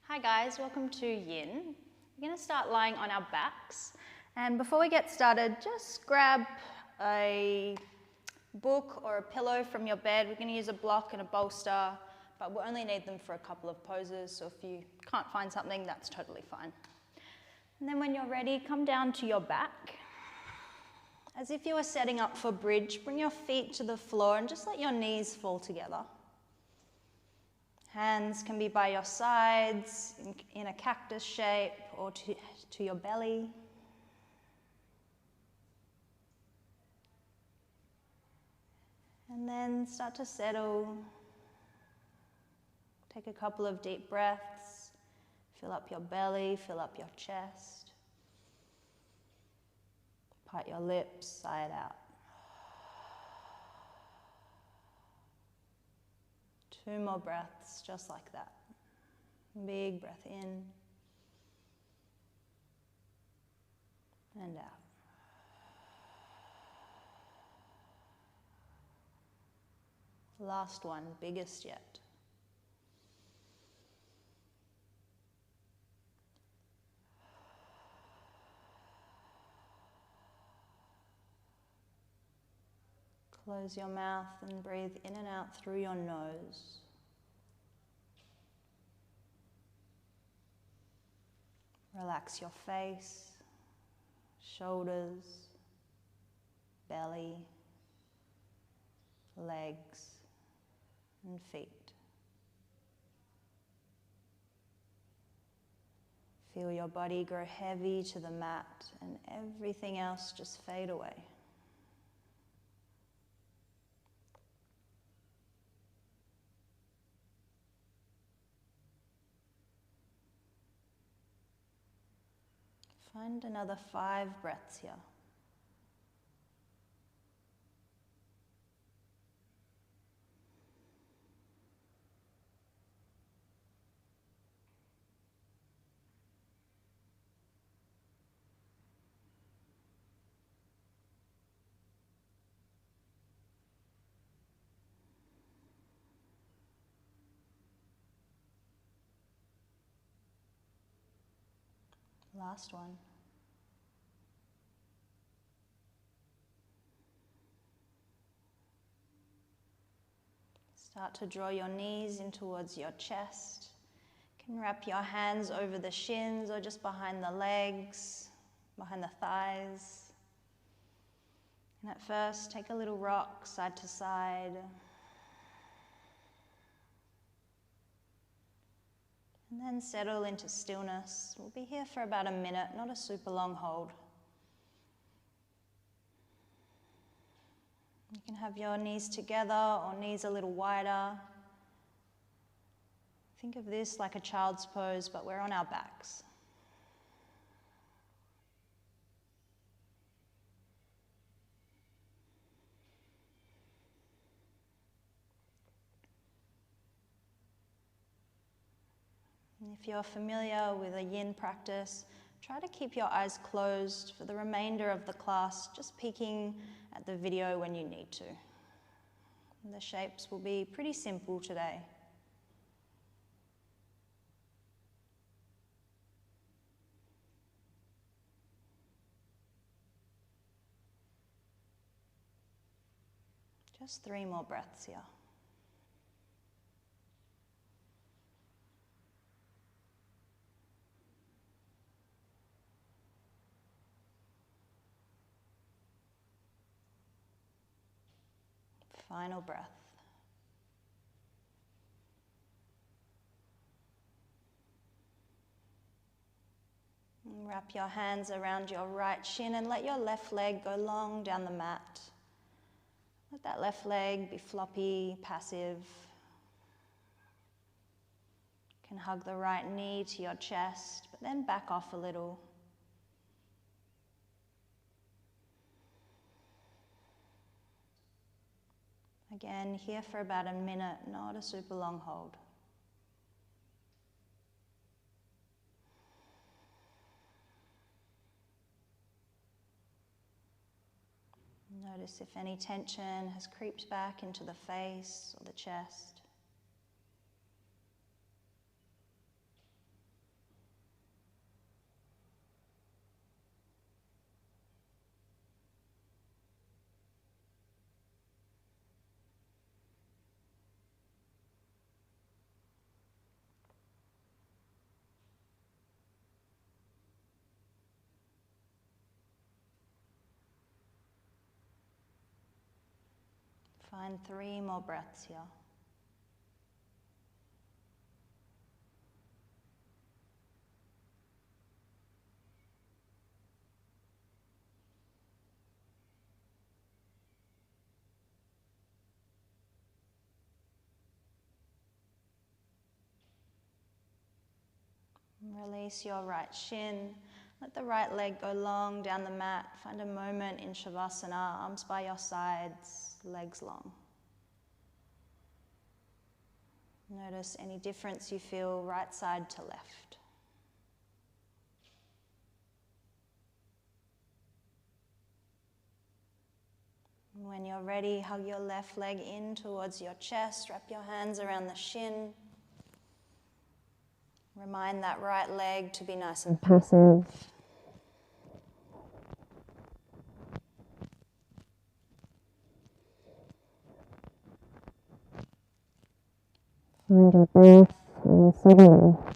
Hi guys, welcome to Yin. We're going to start lying on our backs, and before we get started, just grab a book or a pillow from your bed. We're going to use a block and a bolster, but we'll only need them for a couple of poses, so if you can't find something, that's totally fine. And then when you're ready, come down to your back. As if you were setting up for bridge, bring your feet to the floor and just let your knees fall together. Hands can be by your sides, in a cactus shape, or to your belly. And then start to settle. Take a couple of deep breaths. Fill up your belly, fill up your chest. Part your lips, sigh it out. 2 more breaths, just like that. Big breath in and out. Last one, biggest yet. Close your mouth and breathe in and out through your nose. Relax your face, shoulders, belly, legs, and feet. Feel your body grow heavy to the mat and everything else just fade away. Find another 5 breaths here. Last one. Start to draw your knees in towards your chest. You can wrap your hands over the shins or just behind the legs, behind the thighs. And at first, take a little rock side to side. And then settle into stillness. We'll be here for about a minute, not a super long hold. You can have your knees together or knees a little wider. Think of this like a child's pose, but we're on our backs. And if you're familiar with a yin practice, try to keep your eyes closed for the remainder of the class, just peeking at the video when you need to. And the shapes will be pretty simple today. Just 3 more breaths here. Final breath. And wrap your hands around your right shin and let your left leg go long down the mat. Let that left leg be floppy, passive. You can hug the right knee to your chest, but then back off a little. Again, here for about a minute, not a super long hold. Notice if any tension has creeped back into the face or the chest. Find 3 more breaths here. Release your right shin. Let the right leg go long down the mat. Find a moment in Shavasana, arms by your sides, legs long. Notice any difference you feel right side to left. When you're ready, hug your left leg in towards your chest. Wrap your hands around the shin. Remind that right leg to be nice and passive. Find your breath and settle.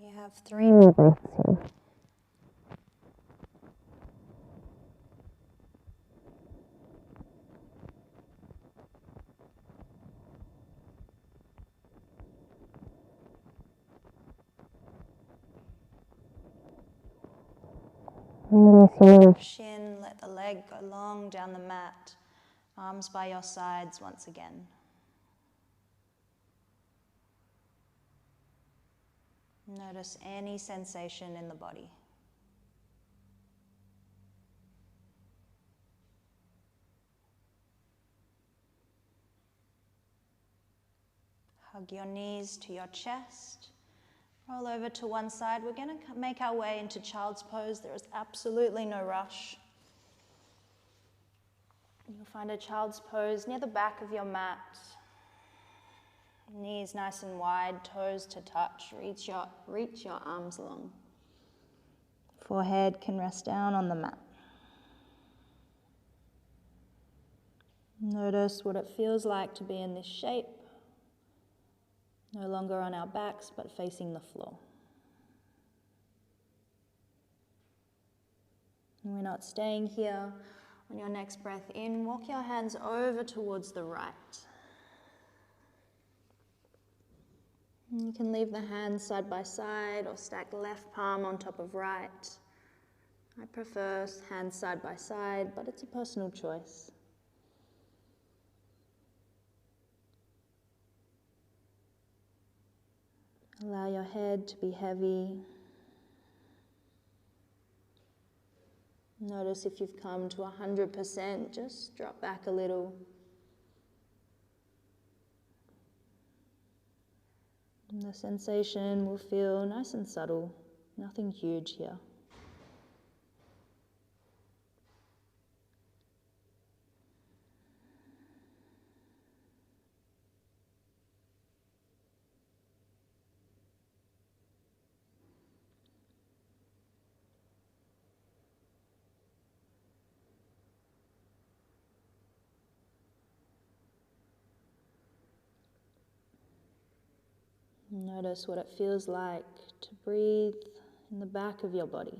You have 3 more breaths here. Release your left shin, let the leg go long down the mat, arms by your sides once again. Notice any sensation in the body. Hug your knees to your chest. Roll over to one side. We're going to make our way into child's pose. There is absolutely no rush. You'll find a child's pose near the back of your mat. Knees nice and wide, toes to touch. Reach your arms long. Forehead can rest down on the mat. Notice what it feels like to be in this shape. No longer on our backs, but facing the floor. And we're not staying here. On your next breath in, walk your hands over towards the right. And you can leave the hands side by side or stack left palm on top of right. I prefer hands side by side, but it's a personal choice. Allow your head to be heavy. Notice if you've come to 100%, just drop back a little. And the sensation will feel nice and subtle, nothing huge here. Notice what it feels like to breathe in the back of your body.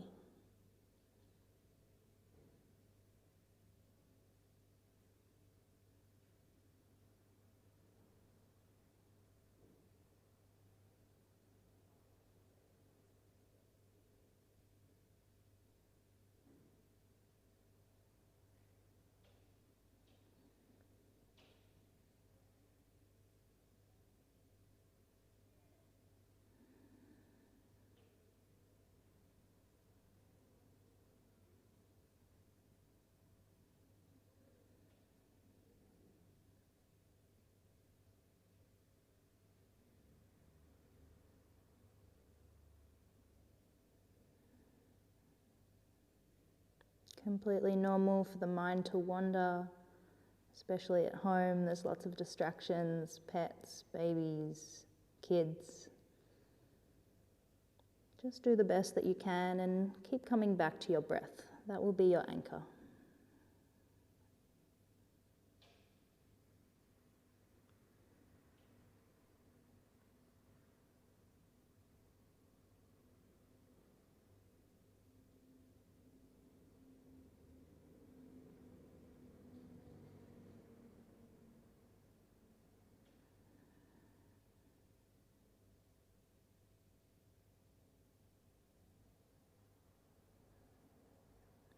Completely normal for the mind to wander, especially at home. There's lots of distractions, pets, babies, kids. Just do the best that you can and keep coming back to your breath. That will be your anchor.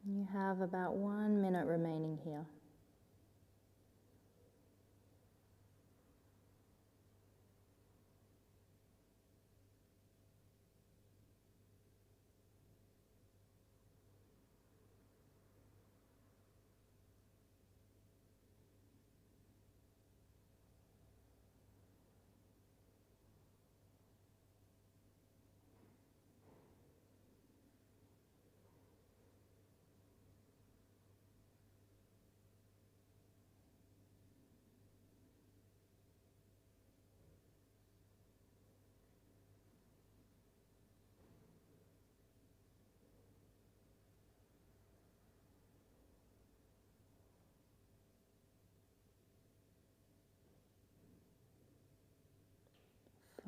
You have about 1 minute remaining here.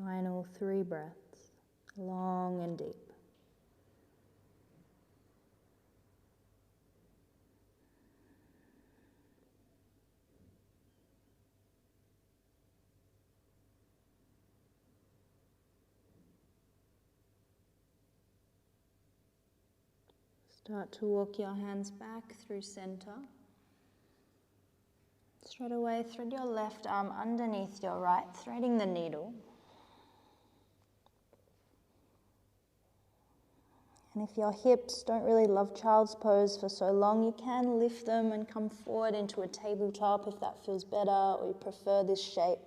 Final 3 breaths, long and deep. Start to walk your hands back through center. Straight away, thread your left arm underneath your right, threading the needle. And if your hips don't really love child's pose for so long, you can lift them and come forward into a tabletop if that feels better or you prefer this shape.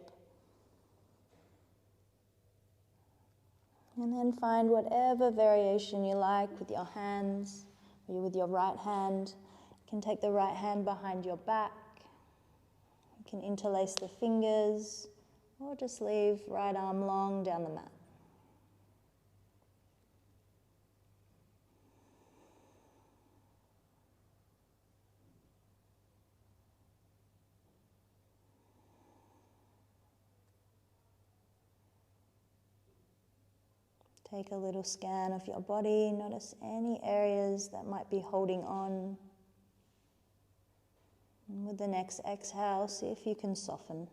And then find whatever variation you like with your hands, or with your right hand. You can take the right hand behind your back. You can interlace the fingers, or just leave right arm long down the mat. Take a little scan of your body. Notice any areas that might be holding on. And with the next exhale, see if you can soften.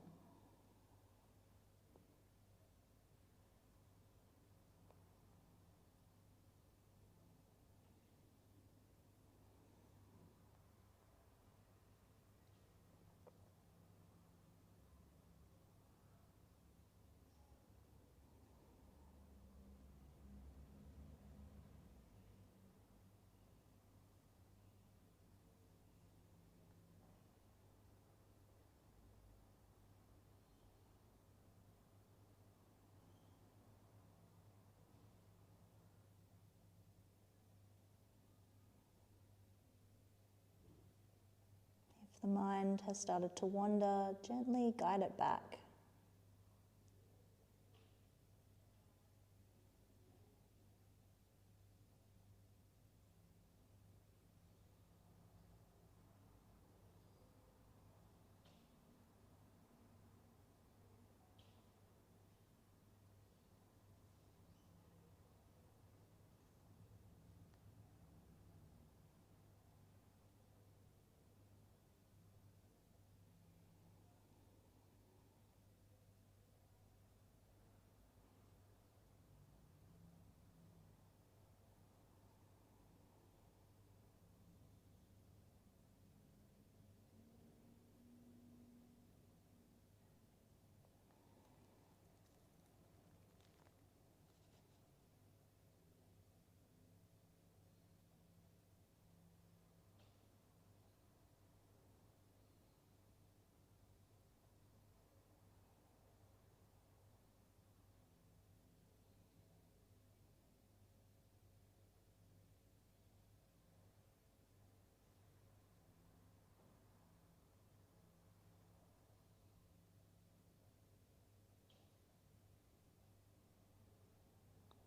If the mind has started to wander, gently guide it back.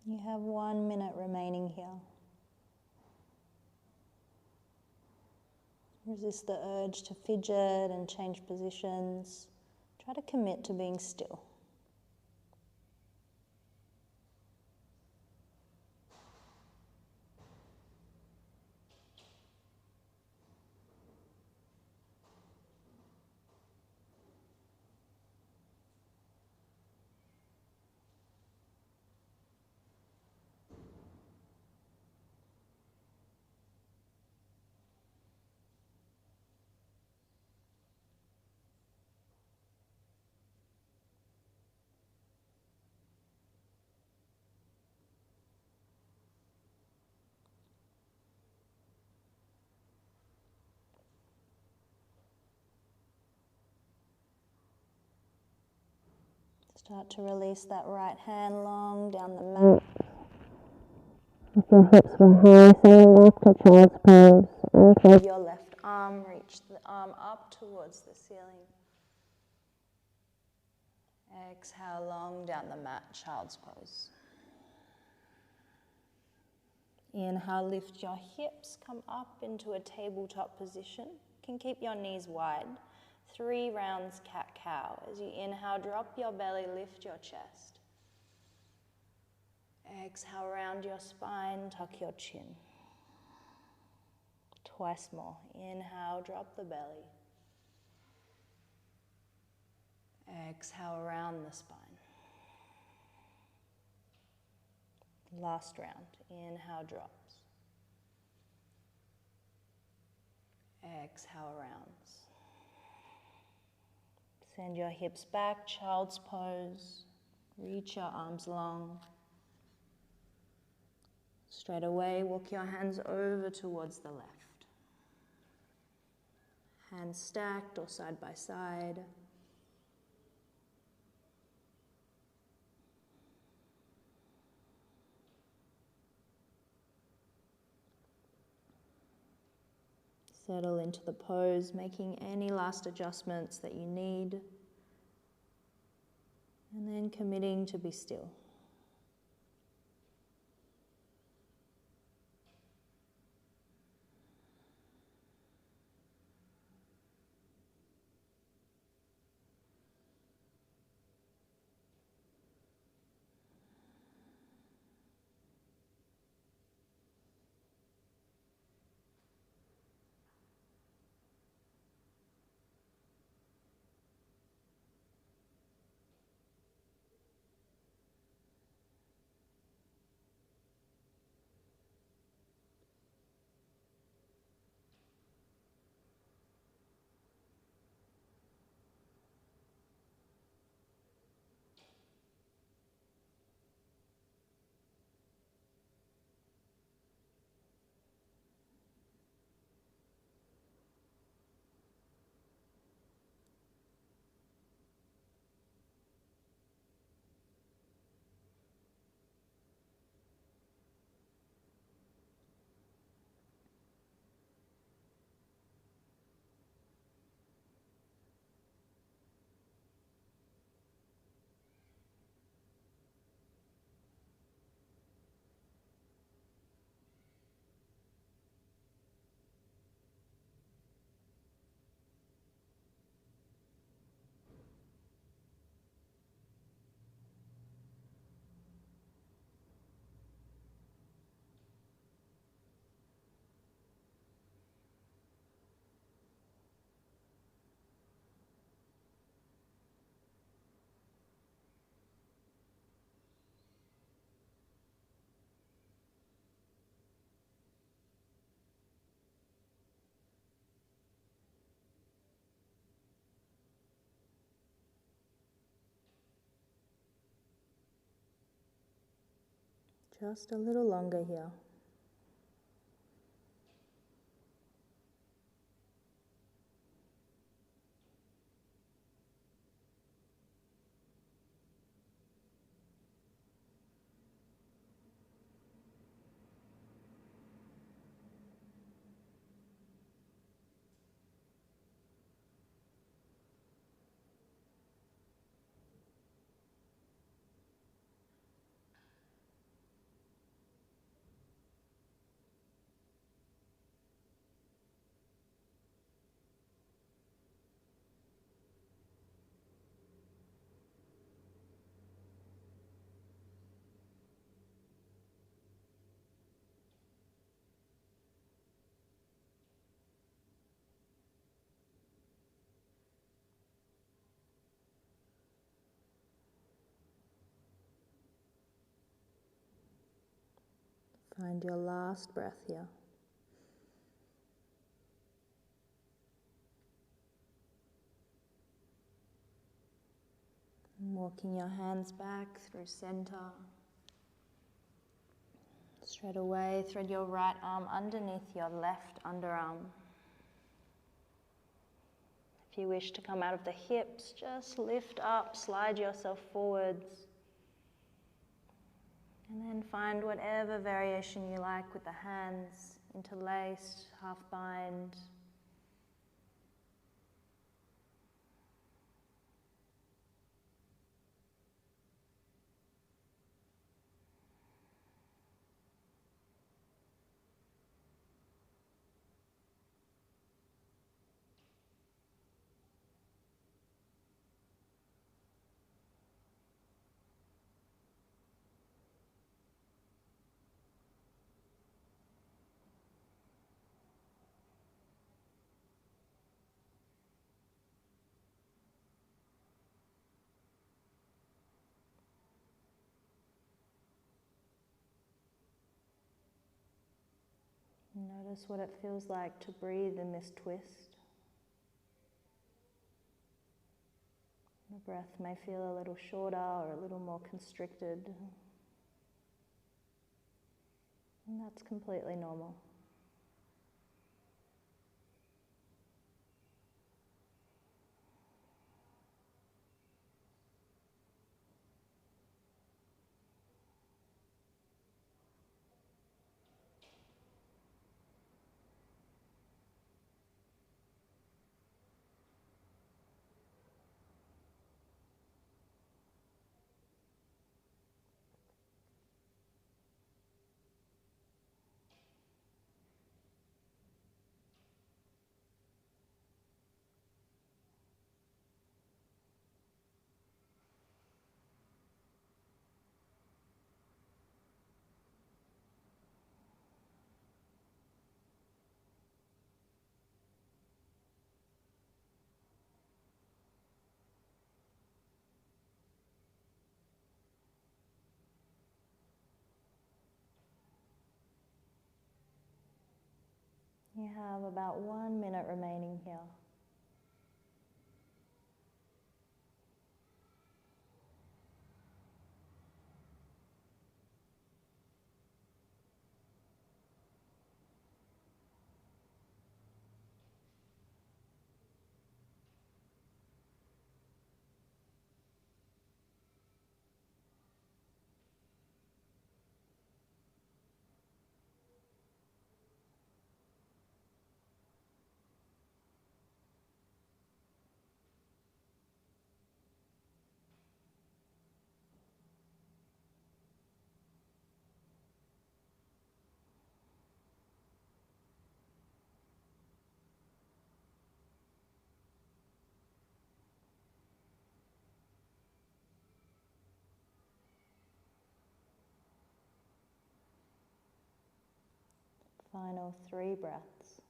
You have 1 minute remaining here. Resist the urge to fidget and change positions. Try to commit to being still. Start to release that right hand long down the mat. If your hips were high, so walk to child's pose. Okay. Your left arm, reach the arm up towards the ceiling. Exhale long down the mat, child's pose. Inhale, lift your hips, come up into a tabletop position. You can keep your knees wide. 3 rounds cat-cow. As you inhale, drop your belly, lift your chest. Exhale, round your spine, tuck your chin. Twice more. Inhale, drop the belly. Exhale, round the spine. Last round. Inhale, drops. Exhale, rounds. Send your hips back, child's pose. Reach your arms long. Straight away, walk your hands over towards the left. Hands stacked or side by side. Settle into the pose, making any last adjustments that you need. And then committing to be still. Just a little longer here. Find your last breath here. And walking your hands back through center. Straight away, thread your right arm underneath your left underarm. If you wish to come out of the hips, just lift up, slide yourself forwards. And then find whatever variation you like with the hands, interlaced, half bind. Notice what it feels like to breathe in this twist. The breath may feel a little shorter or a little more constricted. And that's completely normal. You have about 1 minute remaining here. Final 3 breaths.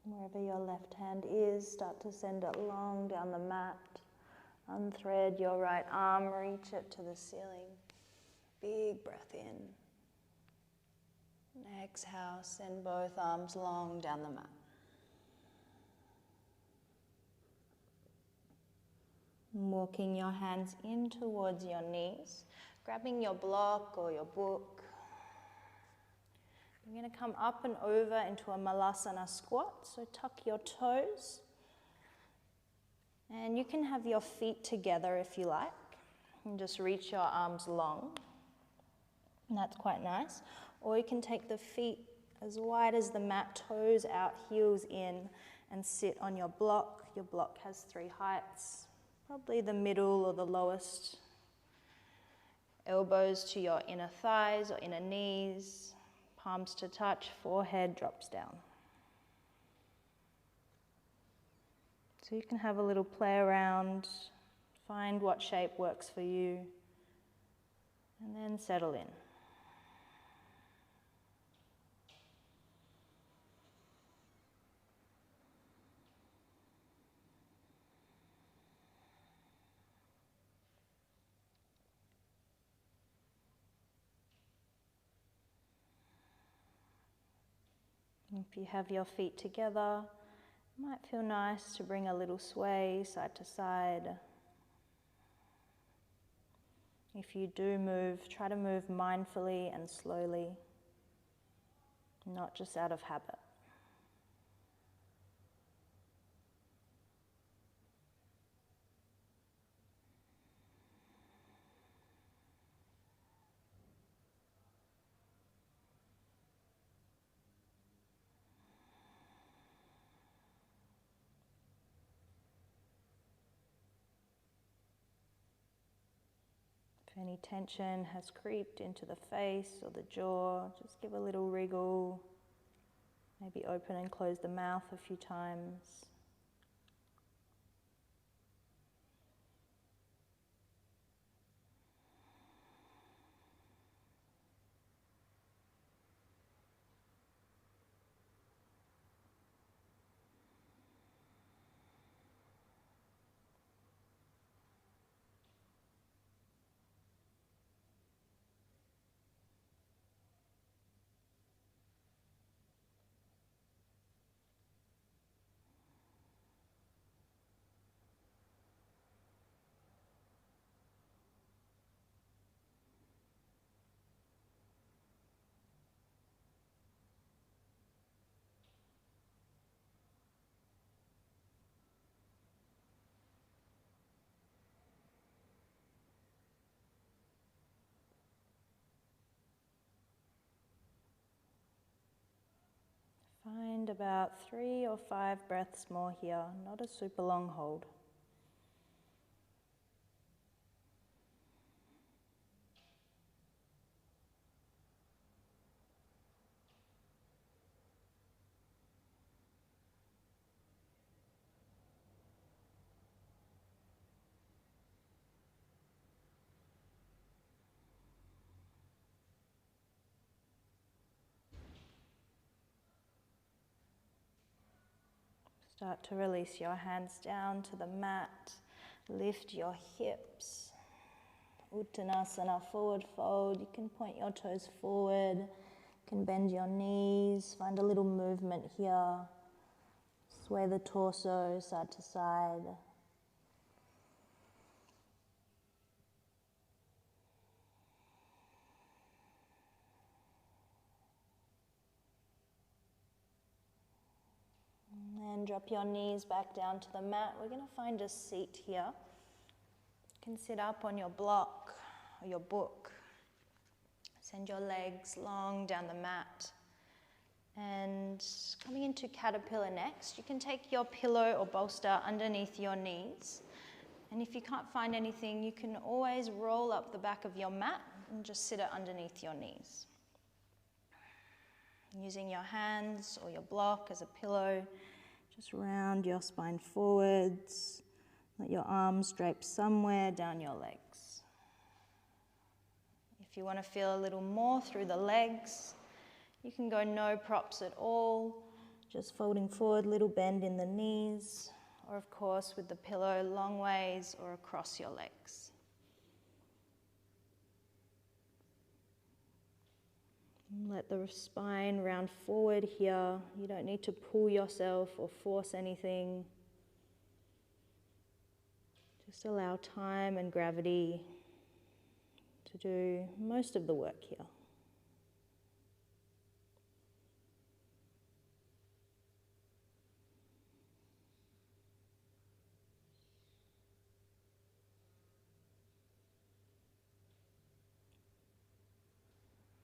Wherever your left hand is, start to send it long down the mat. Unthread your right arm, reach it to the ceiling. Big breath in. And exhale, send both arms long down the mat. Walking your hands in towards your knees, grabbing your block or your book. You're going to come up and over into a malasana squat, so tuck your toes. And you can have your feet together if you like, and just reach your arms long. And that's quite nice. Or you can take the feet as wide as the mat, toes out, heels in, and sit on your block. Your block has 3 heights, probably the middle or the lowest. Elbows to your inner thighs or inner knees, palms to touch, forehead drops down. So you can have a little play around, find what shape works for you. And then settle in. If you have your feet together, it might feel nice to bring a little sway side to side. If you do move, try to move mindfully and slowly, not just out of habit. If any tension has creeped into the face or the jaw, just give a little wriggle. Maybe open and close the mouth a few times. Find about 3 or 5 breaths more here, not a super long hold. Start to release your hands down to the mat. Lift your hips. Uttanasana, forward fold. You can point your toes forward. You can bend your knees. Find a little movement here. Sway the torso side to side. And drop your knees back down to the mat. We're going to find a seat here. You can sit up on your block or your book. Send your legs long down the mat. And coming into caterpillar next, you can take your pillow or bolster underneath your knees. And if you can't find anything, you can always roll up the back of your mat and just sit it underneath your knees. Using your hands or your block as a pillow, just round your spine forwards. Let your arms drape somewhere down your legs. If you want to feel a little more through the legs, you can go no props at all, just folding forward, little bend in the knees, or of course with the pillow long ways or across your legs. Let the spine round forward here. You don't need to pull yourself or force anything. Just allow time and gravity to do most of the work here.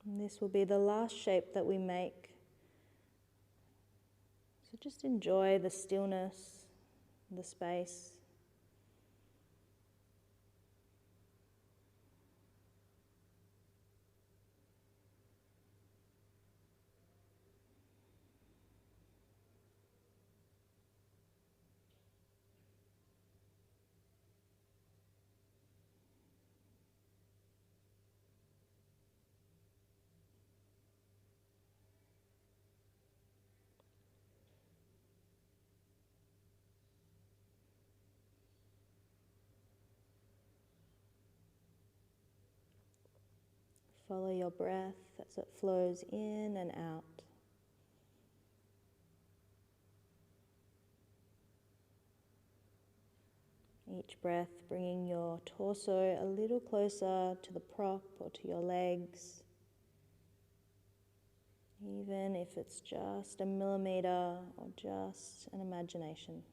And this will be the last shape that we make. So just enjoy the stillness, the space. follow your breath as it flows in and out. Each breath bringing your torso a little closer to the prop or to your legs, even if it's just a millimeter or just an imagination.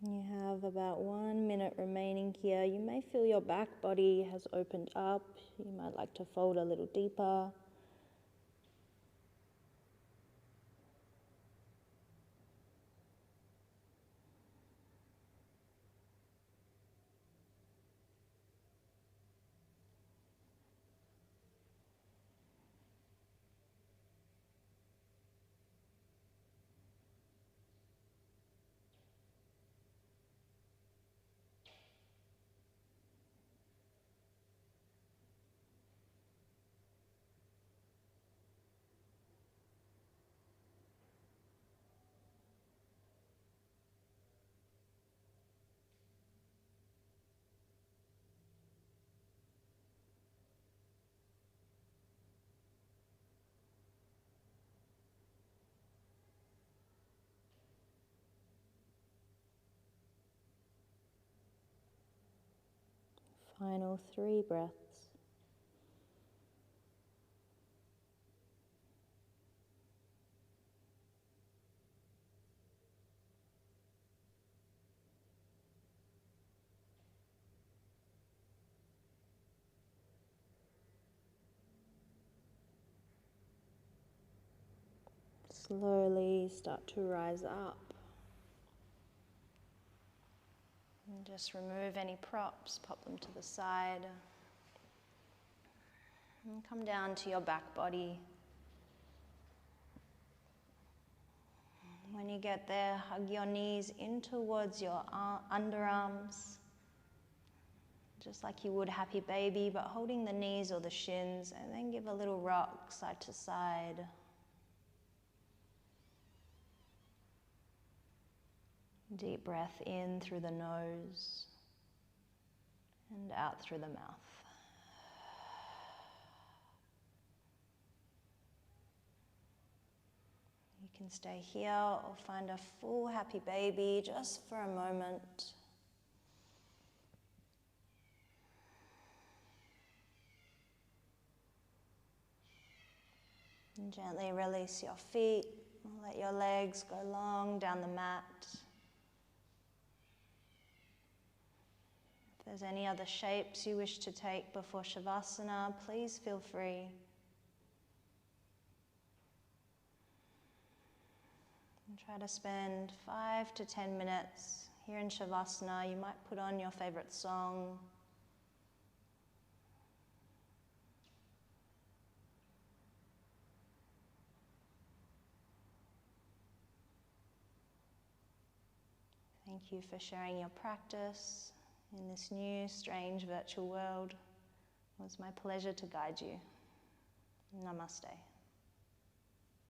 You have about 1 minute remaining here. You may feel your back body has opened up. You might like to fold a little deeper. Final 3 breaths. Slowly start to rise up. And just remove any props, pop them to the side. And come down to your back body. When you get there, hug your knees in towards your underarms, just like you would happy baby, but holding the knees or the shins, and then give a little rock side to side. Deep breath in through the nose and out through the mouth. You can stay here or find a full happy baby just for a moment. And gently release your feet. Let your legs go long down the mat. If there's any other shapes you wish to take before Shavasana, please feel free. And try to spend 5 to 10 minutes here in Shavasana. You might put on your favorite song. Thank you for sharing your practice in this new, strange virtual world. It was my pleasure to guide you. Namaste.